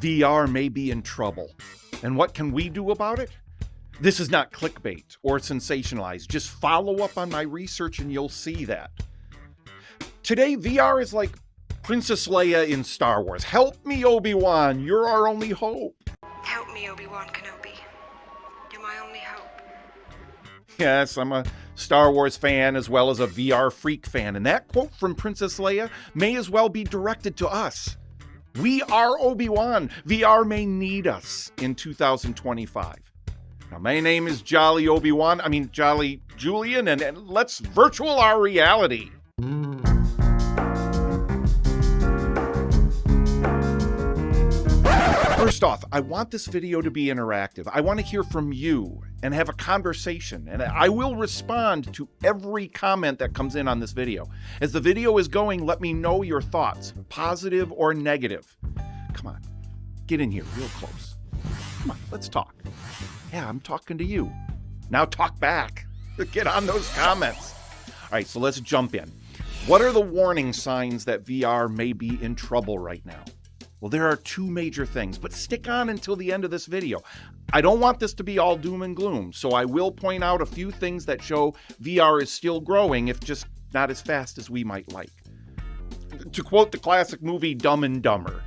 VR may be in trouble. And what can we do about it? This is not clickbait or sensationalized. Just follow up on my research and you'll see that. Today, VR is like Princess Leia in Star Wars. Help me, Obi-Wan. You're our only hope. Help me, Obi-Wan Kenobi. You're my only hope. Yes, I'm a Star Wars fan as well as a VR freak fan. And that quote from Princess Leia may as well be directed to us. We are Obi-Wan. VR may need us in 2025. Now, my name is Jolly Julian, and let's virtual our reality. First off, I want this video to be interactive. I want to hear from you and have a conversation, and I will respond to every comment that comes in on this video. As the video is going, let me know your thoughts, positive or negative. Come on, get in here real close. Come on, let's talk. Yeah, I'm talking to you. Now talk back. Get on those comments. All right, so let's jump in. What are the warning signs that VR may be in trouble right now? Well, there are two major things, but stick on until the end of this video. I don't want this to be all doom and gloom, so I will point out a few things that show VR is still growing, if just not as fast as we might like. To quote the classic movie Dumb and Dumber,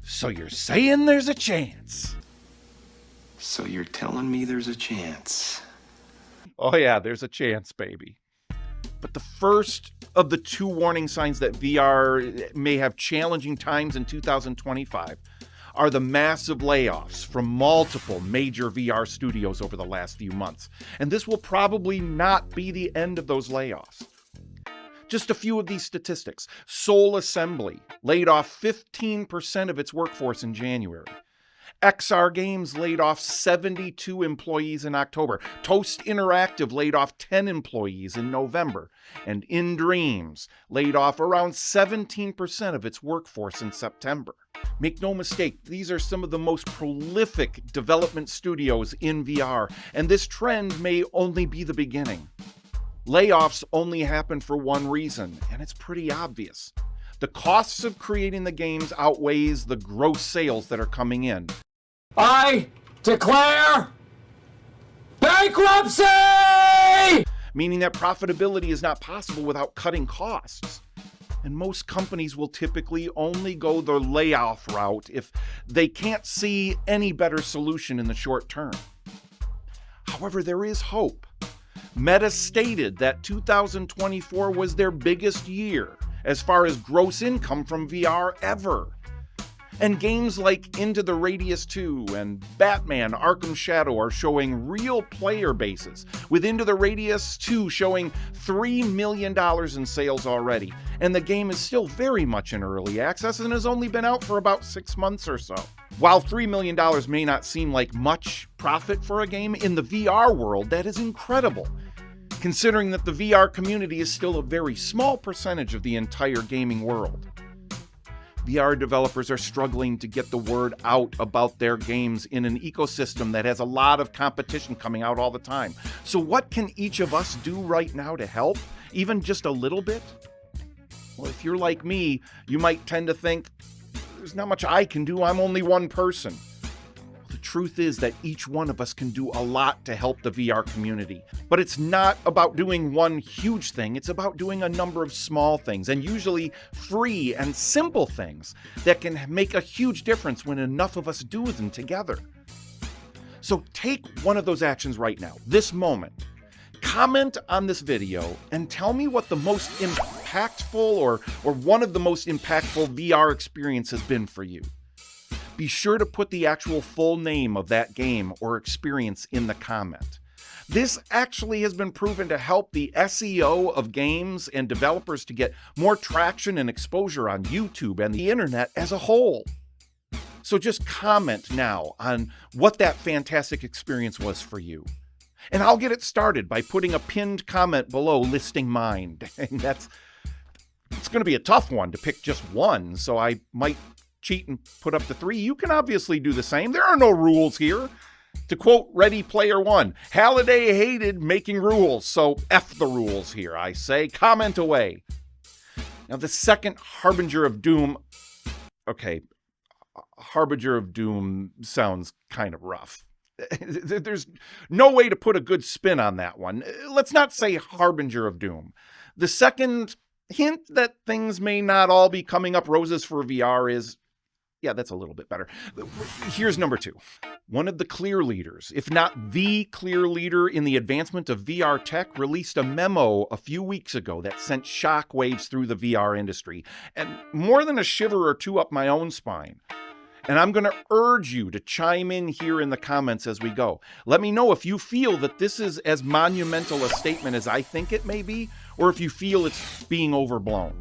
so you're saying there's a chance. So you're telling me there's a chance? Oh yeah, there's a chance, baby. But the first of the two warning signs that VR may have challenging times in 2025 are the massive layoffs from multiple major VR studios over the last few months. And this will probably not be the end of those layoffs. Just a few of these statistics. Soul Assembly laid off 15% of its workforce in January. XR Games laid off 72 employees in October. Toast Interactive laid off 10 employees in November. And In Dreams laid off around 17% of its workforce in September. Make no mistake, these are some of the most prolific development studios in VR, and this trend may only be the beginning. Layoffs only happen for one reason, and it's pretty obvious. The costs of creating the games outweighs the gross sales that are coming in. I declare bankruptcy! Meaning that profitability is not possible without cutting costs. And most companies will typically only go the layoff route if they can't see any better solution in the short term. However, there is hope. Meta stated that 2024 was their biggest year as far as gross income from VR ever. And games like Into the Radius 2 and Batman Arkham Shadow are showing real player bases, with Into the Radius 2 showing $3 million in sales already. And the game is still very much in early access and has only been out for about 6 months or so. While $3 million may not seem like much profit for a game, in the VR world, that is incredible, considering that the VR community is still a very small percentage of the entire gaming world. VR developers are struggling to get the word out about their games in an ecosystem that has a lot of competition coming out all the time. So what can each of us do right now to help, even just a little bit? Well, if you're like me, you might tend to think, there's not much I can do, I'm only one person. The truth is that each one of us can do a lot to help the VR community. But it's not about doing one huge thing, it's about doing a number of small things, and usually free and simple things that can make a huge difference when enough of us do them together. So take one of those actions right now, this moment. Comment on this video and tell me what the most impactful or one of the most impactful VR experience has been for you. Be sure to put the actual full name of that game or experience in the comment. This actually has been proven to help the SEO of games and developers to get more traction and exposure on YouTube and the internet as a whole. So just comment now on what that fantastic experience was for you. And I'll get it started by putting a pinned comment below listing mine. And it's going to be a tough one to pick just one, so I might cheat and put up to 3. You can obviously do the same. There are no rules here. To quote Ready Player One, Halliday hated making rules, so F the rules here, I say. Comment away. Now, the second harbinger of doom, okay, harbinger of doom sounds kind of rough. There's no way to put a good spin on that one. Let's not say harbinger of doom. The second hint that things may not all be coming up roses for VR is, yeah, that's a little bit better. Here's number 2. One of the clear leaders, if not the clear leader in the advancement of VR tech, released a memo a few weeks ago that sent shockwaves through the VR industry, and more than a shiver or two up my own spine. And I'm going to urge you to chime in here in the comments as we go. Let me know if you feel that this is as monumental a statement as I think it may be, or if you feel it's being overblown.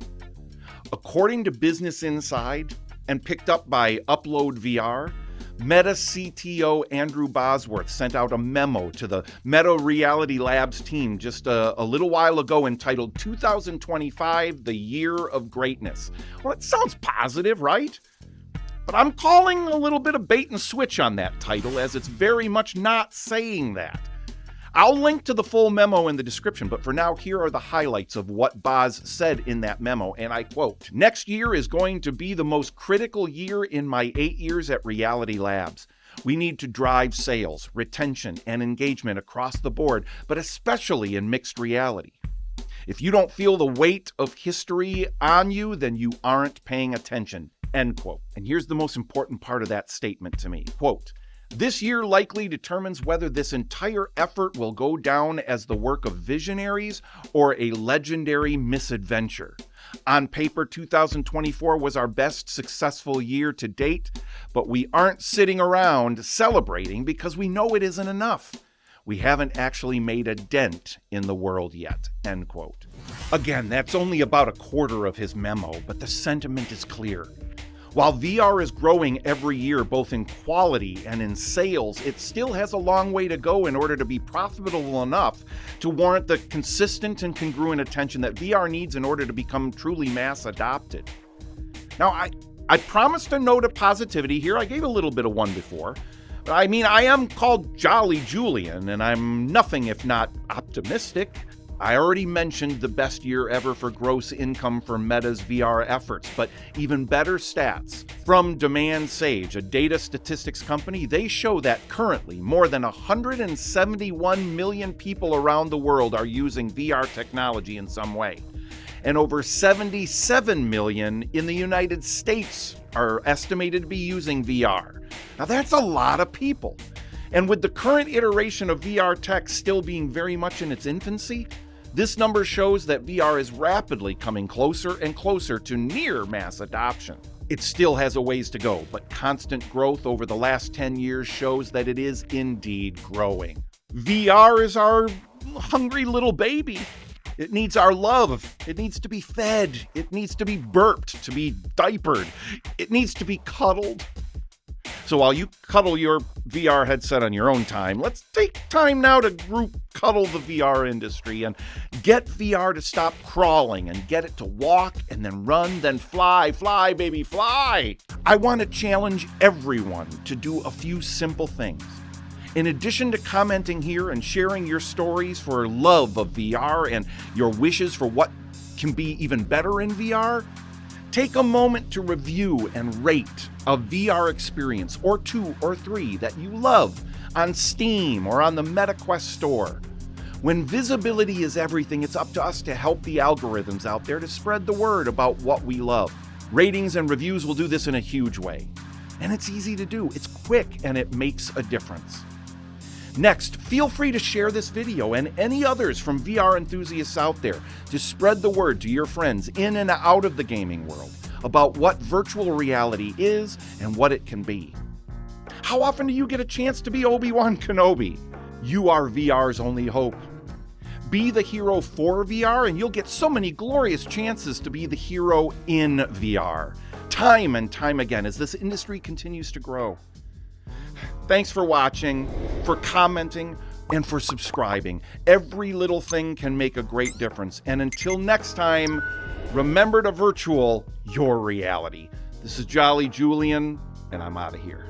According to Business Inside, and picked up by Upload VR, Meta CTO Andrew Bosworth sent out a memo to the Meta Reality Labs team just a little while ago entitled 2025, the Year of Greatness. Well, it sounds positive, right? But I'm calling a little bit of bait and switch on that title, as it's very much not saying that. I'll link to the full memo in the description, but for now, here are the highlights of what Boz said in that memo, and I quote, "Next year is going to be the most critical year in my 8 years at Reality Labs. We need to drive sales, retention, and engagement across the board, but especially in mixed reality. If you don't feel the weight of history on you, then you aren't paying attention." End quote. And here's the most important part of that statement to me. Quote, "This year likely determines whether this entire effort will go down as the work of visionaries or a legendary misadventure. On paper, 2024 was our best successful year to date, but we aren't sitting around celebrating because we know it isn't enough. We haven't actually made a dent in the world yet." End quote. Again, that's only about a quarter of his memo, but the sentiment is clear. While VR is growing every year, both in quality and in sales, it still has a long way to go in order to be profitable enough to warrant the consistent and congruent attention that VR needs in order to become truly mass adopted. Now, I promised a note of positivity here. I gave a little bit of one before. I mean, I am called Jolly Julian, and I'm nothing if not optimistic. I already mentioned the best year ever for gross income for Meta's VR efforts, but even better stats. From Demand Sage, a data statistics company, they show that currently more than 171 million people around the world are using VR technology in some way. And over 77 million in the United States are estimated to be using VR. Now that's a lot of people. And with the current iteration of VR tech still being very much in its infancy, this number shows that VR is rapidly coming closer and closer to near mass adoption. It still has a ways to go, but constant growth over the last 10 years shows that it is indeed growing. VR is our hungry little baby. It needs our love. It needs to be fed. It needs to be burped, to be diapered. It needs to be cuddled. So while you cuddle your VR headset on your own time, let's take time now to group cuddle the VR industry and get VR to stop crawling and get it to walk and then run, then fly. Fly, baby, fly. I want to challenge everyone to do a few simple things. In addition to commenting here and sharing your stories for love of VR and your wishes for what can be even better in VR, take a moment to review and rate a VR experience or 2 or 3 that you love on Steam or on the MetaQuest store. When visibility is everything, it's up to us to help the algorithms out there to spread the word about what we love. Ratings and reviews will do this in a huge way. And it's easy to do, it's quick, and it makes a difference. Next, feel free to share this video and any others from VR enthusiasts out there to spread the word to your friends in and out of the gaming world about what virtual reality is and what it can be. How often do you get a chance to be Obi-Wan Kenobi? You are VR's only hope. Be the hero for VR and you'll get so many glorious chances to be the hero in VR, time and time again as this industry continues to grow. Thanks for watching, for commenting, and for subscribing. Every little thing can make a great difference. And until next time, remember to virtual your reality. This is Jolly Julian, and I'm out of here.